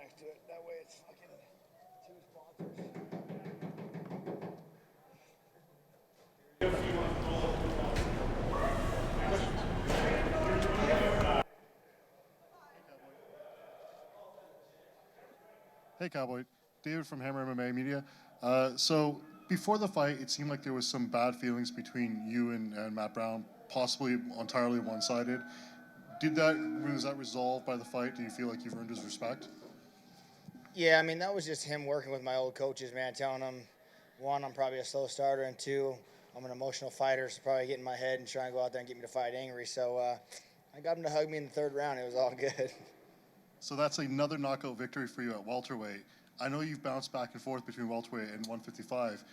next to it. That way it's fucking 2 sponsors. Hey, Cowboy. David from Hammer MMA Media. So before the fight, it seemed like there was some bad feelings between you and Matt Brown, possibly entirely one-sided. Was that resolved by the fight? Do you feel like you've earned his respect? Yeah, I mean, that was just him working with my old coaches, man, telling them, one, I'm probably a slow starter, and two, I'm an emotional fighter, so probably get in my head and try and go out there and get me to fight angry. So I got him to hug me in the 3rd round. It was all good. So that's another knockout victory for you at welterweight. I know you've bounced back and forth between welterweight and 155.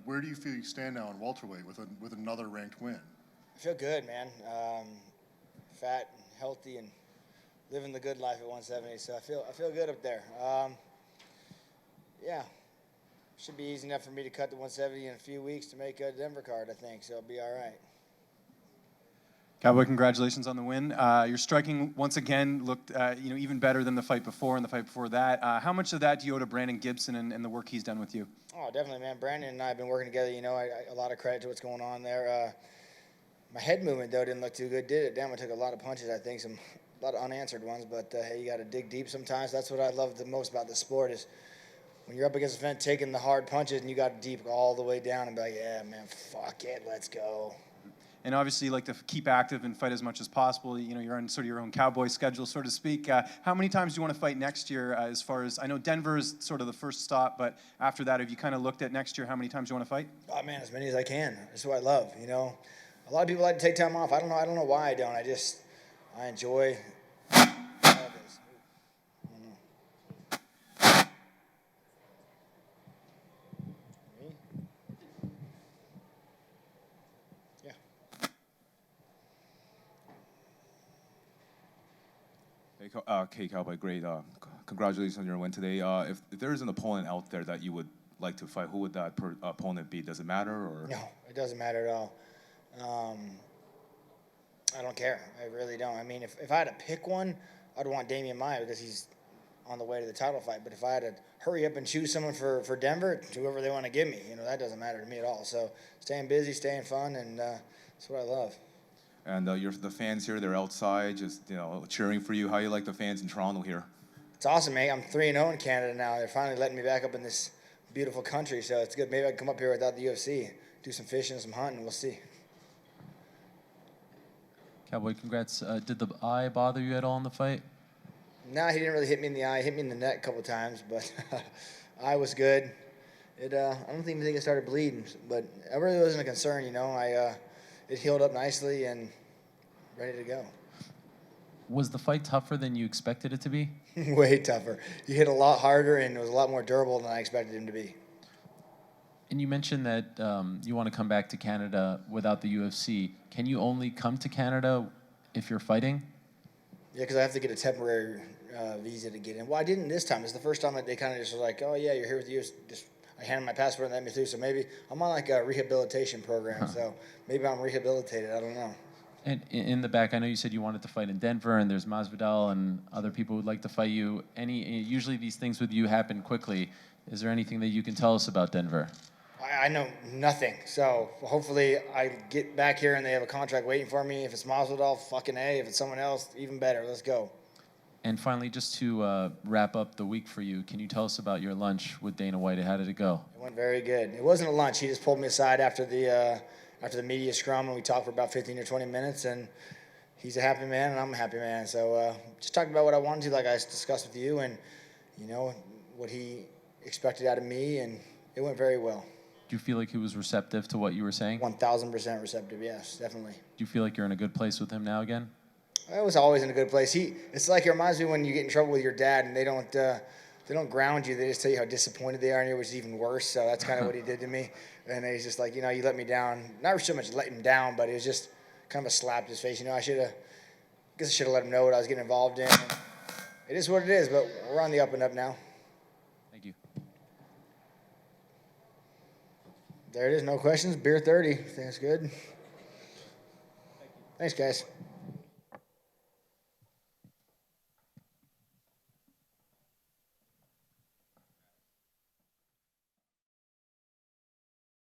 Where do you feel you stand now in welterweight with another ranked win? I feel good, man. Fat and healthy and living the good life at 170. So I feel good up there. Yeah, should be easy enough for me to cut the 170 in a few weeks to make a Denver card, I think. So it'll be all right. Cowboy, congratulations on the win. Your striking once again looked, even better than the fight before and the fight before that. How much of that do you owe to Brandon Gibson and the work he's done with you? Oh, definitely, man. Brandon and I have been working together. A lot of credit to what's going on there. My head movement, though, didn't look too good, did it? Damn, I took a lot of punches, I think, a lot of unanswered ones. But, hey, you got to dig deep sometimes. That's what I love the most about the sport is when you're up against a vent taking the hard punches and you got to deep all the way down and be like, yeah, man, fuck it, let's go. And obviously you like to keep active and fight as much as possible. You're on sort of your own Cowboy schedule, so to speak. How many times do you want to fight next year as far as, I know Denver is sort of the first stop, but after that, have you kind of looked at next year how many times you want to fight? Oh, man, as many as I can. That's what I love, A lot of people like to take time off. I don't know why I don't. I enjoy all this. Me? Yeah. Hey, Cowboy, great. Congratulations on your win today. If there is an opponent out there that you would like to fight, who would that opponent be? Does it matter? Or? No, it doesn't matter at all. I don't care. I really don't. I mean, if I had to pick one, I'd want Demian Maia because he's on the way to the title fight. But if I had to hurry up and choose someone for Denver, whoever they want to give me, that doesn't matter to me at all. So staying busy, staying fun, and that's what I love. And the fans here, they're outside just, cheering for you. How you like the fans in Toronto here? It's awesome, mate. I'm 3-0 in Canada now. They're finally letting me back up in this beautiful country, so it's good. Maybe I can come up here without the UFC, do some fishing, some hunting. We'll see. Cowboy, congrats. Did the eye bother you at all in the fight? No, he didn't really hit me in the eye. He hit me in the neck a couple times, but eye was good. I don't even think it started bleeding, but it really wasn't a concern, It healed up nicely and ready to go. Was the fight tougher than you expected it to be? Way tougher. He hit a lot harder, and it was a lot more durable than I expected him to be. And you mentioned that you want to come back to Canada without the UFC. Can you only come to Canada if you're fighting? Yeah, because I have to get a temporary visa to get in. Well, I didn't this time. It's the first time that they kind of just were like, oh, yeah, you're here with the UFC. I handed my passport and let me through. So maybe I'm on like a rehabilitation program. So maybe I'm rehabilitated. I don't know. And in the back, I know you said you wanted to fight in Denver, and there's Masvidal and other people who would like to fight you. Usually these things with you happen quickly. Is there anything that you can tell us about Denver? I know nothing. So hopefully I get back here and they have a contract waiting for me. If it's Masvidal, fucking A. If it's someone else, even better. Let's go. And finally, just to wrap up the week for you, can you tell us about your lunch with Dana White? How did it go? It went very good. It wasn't a lunch. He just pulled me aside after the media scrum, and we talked for about 15 or 20 minutes, and he's a happy man, and I'm a happy man. So just talked about what I wanted to, like I discussed with you, and, what he expected out of me, and it went very well. Do you feel like he was receptive to what you were saying? 1,000% receptive, yes, definitely. Do you feel like you're in a good place with him now again? I was always in a good place. It's like it reminds me when you get in trouble with your dad, and they don't ground you. They just tell you how disappointed they are in you, which is even worse. So that's kind of what he did to me. And he's just like, you let me down. Not so much let him down, but it was just kind of a slap to his face. I should have let him know what I was getting involved in. And it is what it is, but we're on the up and up now. Thank you. There it is, no questions. Beer 30. I think that's good. Thanks, guys.